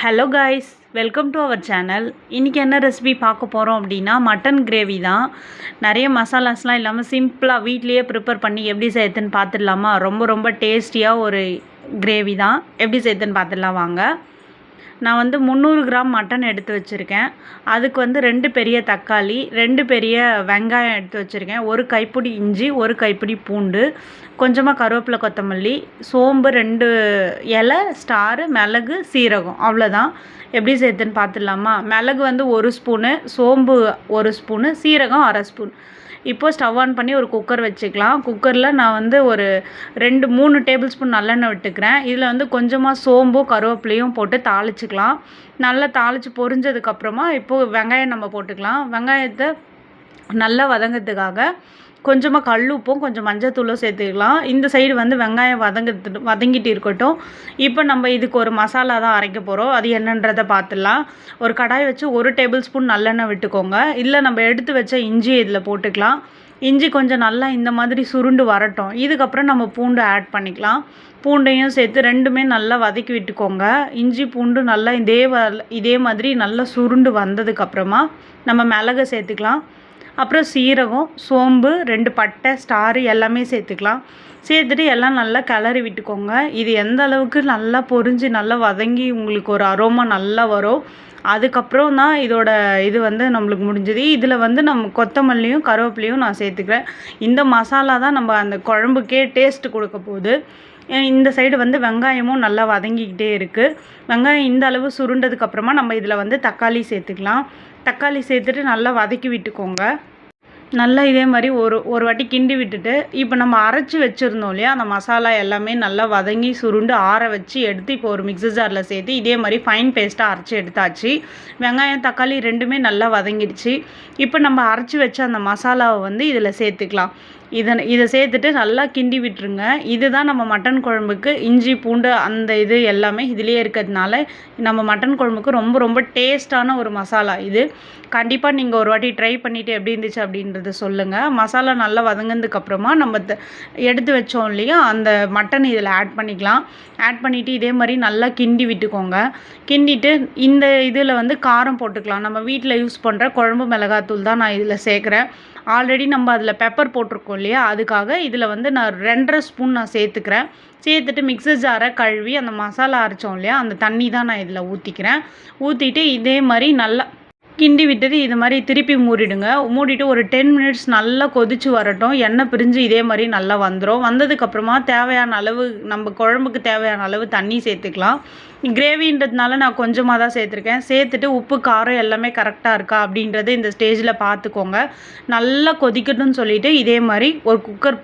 Hello guys, welcome to our channel. இன்றைக்கி என்ன recipe பார்க்க போகிறோம் அப்படின்னா மட்டன் கிரேவி தான். நிறைய மசாலாஸ்லாம் இல்லாமல் சிம்பிளாக வீட்லேயே ப்ரிப்பேர் பண்ணி எப்படி செய்யுதுன்னு பார்த்துடலாமா? ரொம்ப ரொம்ப டேஸ்டியாக ஒரு கிரேவி தான். எப்படி செய்யுதுன்னு பார்த்துடலாம் வாங்க. நான் வந்து 300 கிராம் மட்டன் எடுத்து வச்சுருக்கேன். அதுக்கு வந்து 2 பெரிய தக்காளி, 2 பெரிய வெங்காயம் எடுத்து வச்சுருக்கேன், 1 கைப்பிடி இஞ்சி, 1 கைப்பிடி பூண்டு, கொஞ்சமாக கருவேப்பிலை, கொத்தமல்லி, சோம்பு 2 இலை, ஸ்டாரு, மிளகு, சீரகம், அவ்வளோதான். எப்படி செய்யுதுன்னு பார்த்துடலாமா? மிளகு வந்து 1 ஸ்பூனு, சோம்பு 1 ஸ்பூனு, சீரகம் 1/2 ஸ்பூன். இப்போது ஸ்டவ் ஆன் பண்ணி ஒரு குக்கர் வச்சுக்கலாம். குக்கரில் நான் வந்து ஒரு 3 டேபிள் ஸ்பூன் நல்லெண்ணெய் விட்டுக்கிறேன். இதில் வந்து கொஞ்சமாக சோம்பும் கருவேப்பிலையும் போட்டு தாளிச்சிக்கலாம். நல்லா தாளித்து பொரிஞ்சதுக்கப்புறமா இப்போது வெங்காயம் நம்ம போட்டுக்கலாம். வெங்காயத்தை நல்லா வதங்கிறதுக்காக கொஞ்சமாக கல் உப்பும் கொஞ்சம் மஞ்சத்தூளும் சேர்த்துக்கலாம். இந்த சைடு வந்து வெங்காயம் வதங்கிட்டு இருக்கட்டும். இப்போ நம்ம இதுக்கு ஒரு மசாலா தான் அரைக்க போகிறோம். அது என்னன்றதை பார்த்துடலாம். ஒரு கடாய் வச்சு 1 டேபிள் ஸ்பூன் நல்லெண்ணெய் விட்டுக்கோங்க. இல்லை நம்ம எடுத்து வச்ச இஞ்சி இதில் போட்டுக்கலாம். இஞ்சி கொஞ்சம் நல்லா இந்த மாதிரி சுருண்டு வரட்டும். இதுக்கப்புறம் நம்ம பூண்டு ஆட் பண்ணிக்கலாம். பூண்டையும் சேர்த்து ரெண்டுமே நல்லா வதக்கி விட்டுக்கோங்க. இஞ்சி பூண்டு நல்லா இதே மாதிரி நல்லா சுருண்டு வந்ததுக்கப்புறமா நம்ம மிளகை சேர்த்துக்கலாம். அப்புறம் சீரகம், சோம்பு, 2 பட்டை, ஸ்டாரு எல்லாமே சேர்த்துக்கலாம். சேர்த்துட்டு எல்லாம் நல்லா கிளறி விட்டுக்கோங்க. இது எந்த அளவுக்கு நல்லா பொரிஞ்சு நல்லா வதங்கி உங்களுக்கு ஒரு அரோமா நல்லா வரும், அதுக்கப்புறம் தான் இது வந்து நம்மளுக்கு முடிஞ்சது. இதில் வந்து நம்ம கொத்தமல்லியும் கருவேப்பிலையும் நான் சேர்த்துக்கிறேன். இந்த மசாலா தான் நம்ம அந்த குழம்புக்கே டேஸ்ட்டு கொடுக்க போகுது. இந்த சைடு வந்து வெங்காயமும் நல்லா வதங்கிக்கிட்டே இருக்குது. வெங்காயம் இந்த அளவு சுருண்டதுக்கப்புறமா நம்ம இதில் வந்து தக்காளி சேர்த்துக்கலாம். தக்காளி சேர்த்துட்டு நல்லா வதக்கி விட்டுக்கோங்க. நல்லா இதே மாதிரி ஒரு வாட்டி கிண்டி விட்டுட்டு இப்போ நம்ம அரைச்சி வச்சுருந்தோம் இல்லையா, அந்த மசாலா எல்லாமே நல்லா வதங்கி சுருண்டு ஆற வச்சு எடுத்து இப்போ ஒரு மிக்ஸி ஜாரில் சேர்த்து இதே மாதிரி ஃபைன் பேஸ்ட்டாக அரைச்சி எடுத்தாச்சு. வெங்காயம் தக்காளி ரெண்டுமே நல்லா வதங்கிடுச்சு. இப்போ நம்ம அரைச்சி வச்ச அந்த மசாலாவை வந்து இதில் சேர்த்துக்கலாம். இதை சேர்த்துட்டு நல்லா கிண்டி விட்டுருங்க. இதுதான் நம்ம மட்டன் குழம்புக்கு இஞ்சி பூண்டு அந்த இது எல்லாமே இதிலே இருக்கிறதுனால நம்ம மட்டன் குழம்புக்கு ரொம்ப ரொம்ப டேஸ்ட்டான ஒரு மசாலா இது. கண்டிப்பாக நீங்கள் ஒரு வாட்டி ட்ரை பண்ணிவிட்டு எப்படி இருந்துச்சு அப்படின்றத சொல்லுங்கள். மசாலா நல்லா வதங்கினதுக்கப்புறமா நம்ம எடுத்து வச்சோம் இல்லையா, அந்த மட்டன் இதில் ஆட் பண்ணிக்கலாம். ஆட் பண்ணிவிட்டு இதே மாதிரி நல்லா கிண்டி விட்டுக்கோங்க. கிண்டிட்டு இந்த இதில் வந்து காரம் போட்டுக்கலாம். நம்ம வீட்டில் யூஸ் பண்ணுற குழம்பு மிளகாத்தூள் தான் நான் இதில் சேர்க்குறேன். ஆல்ரெடி நம்ம அதில் பெப்பர் போட்டிருக்கோம் இல்லையா, அதுக்காக இதில் வந்து நான் 2.5 ஸ்பூன் நான் சேர்த்துக்கிறேன். சேர்த்துட்டு மிக்ஸி ஜாரை கழுவி அந்த மசாலா அரைச்சோம் இல்லையா, அந்த தண்ணி தான் நான் இதில் ஊற்றிக்கிறேன். ஊற்றிட்டு இதே மாதிரி நல்லா கிண்டி விட்டுட்டு இது மாதிரி திருப்பி மூடிடுங்க. மூடிட்டு ஒரு 10 மினிட்ஸ் நல்லா கொதித்து வரட்டும். எண்ணெய் பிரிஞ்சு இதே மாதிரி நல்லா வந்துடும். வந்ததுக்கப்புறமா தேவையான அளவு நம்ம குழம்புக்கு தேவையான அளவு தண்ணி சேர்த்துக்கலாம். கிரேவின்றதுனால நான் கொஞ்சமாக தான் சேர்த்துருக்கேன். சேர்த்துட்டு உப்பு காரம் எல்லாமே கரெக்டாக இருக்கா அப்படின்றத இந்த ஸ்டேஜில் பார்த்துக்கோங்க. நல்லா கொதிக்கட்டும்னு சொல்லிவிட்டு இதே மாதிரி ஒரு குக்கர்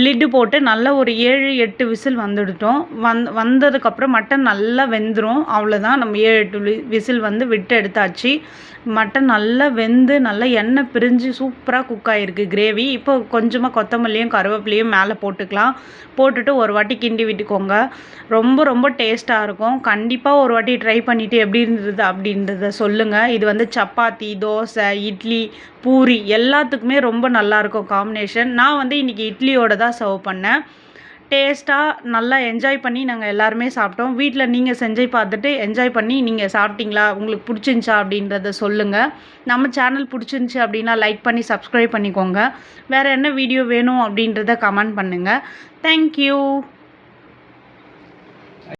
லிட்டு போட்டு நல்லா ஒரு 7-8 விசில் வந்துவிட்டோம். வந்ததுக்கப்புறம் மட்டன் நல்லா வெந்துடும். அவ்வளோதான், நம்ம 7-8 விசில் வந்து விட்டு எடுத்தாச்சு. மட்டன் நல்லா வெந்து நல்லா எண்ணெய் பிரிஞ்சு சூப்பராக குக் ஆகிருக்கு கிரேவி. இப்போ கொஞ்சமாக கொத்தமல்லியும் கருவேப்பிலையும் மேலே போட்டுக்கலாம். போட்டுட்டு ஒரு வாட்டி கிண்டி விட்டுக்கோங்க. ரொம்ப ரொம்ப டேஸ்ட்டாக இருக்கும். கண்டிப்பாக ஒரு வாட்டி ட்ரை பண்ணிவிட்டு எப்படி இருந்தது அப்படின்றத சொல்லுங்கள். இது வந்து சப்பாத்தி, தோசை, இட்லி, பூரி எல்லாத்துக்குமே ரொம்ப நல்லாயிருக்கும் காம்பினேஷன். நான் வந்து இன்றைக்கி இட்லியோட தான் சர்வ் பண்ணேன். டேஸ்ட்டாக நல்லா என்ஜாய் பண்ணி நாங்கள் எல்லாருமே சாப்பிட்டோம். வீட்டில் நீங்கள் செஞ்சு பார்த்துட்டு என்ஜாய் பண்ணி நீங்கள் சாப்பிட்டீங்களா, உங்களுக்கு பிடிச்சிருந்துச்சா அப்படின்றத சொல்லுங்கள். நம்ம சேனல் பிடிச்சிருந்துச்சி அப்படின்னா லைக் பண்ணி சப்ஸ்கிரைப் பண்ணிக்கோங்க. வேறு என்ன வீடியோ வேணும் அப்படின்றத கமெண்ட் பண்ணுங்கள். தேங்க்யூ.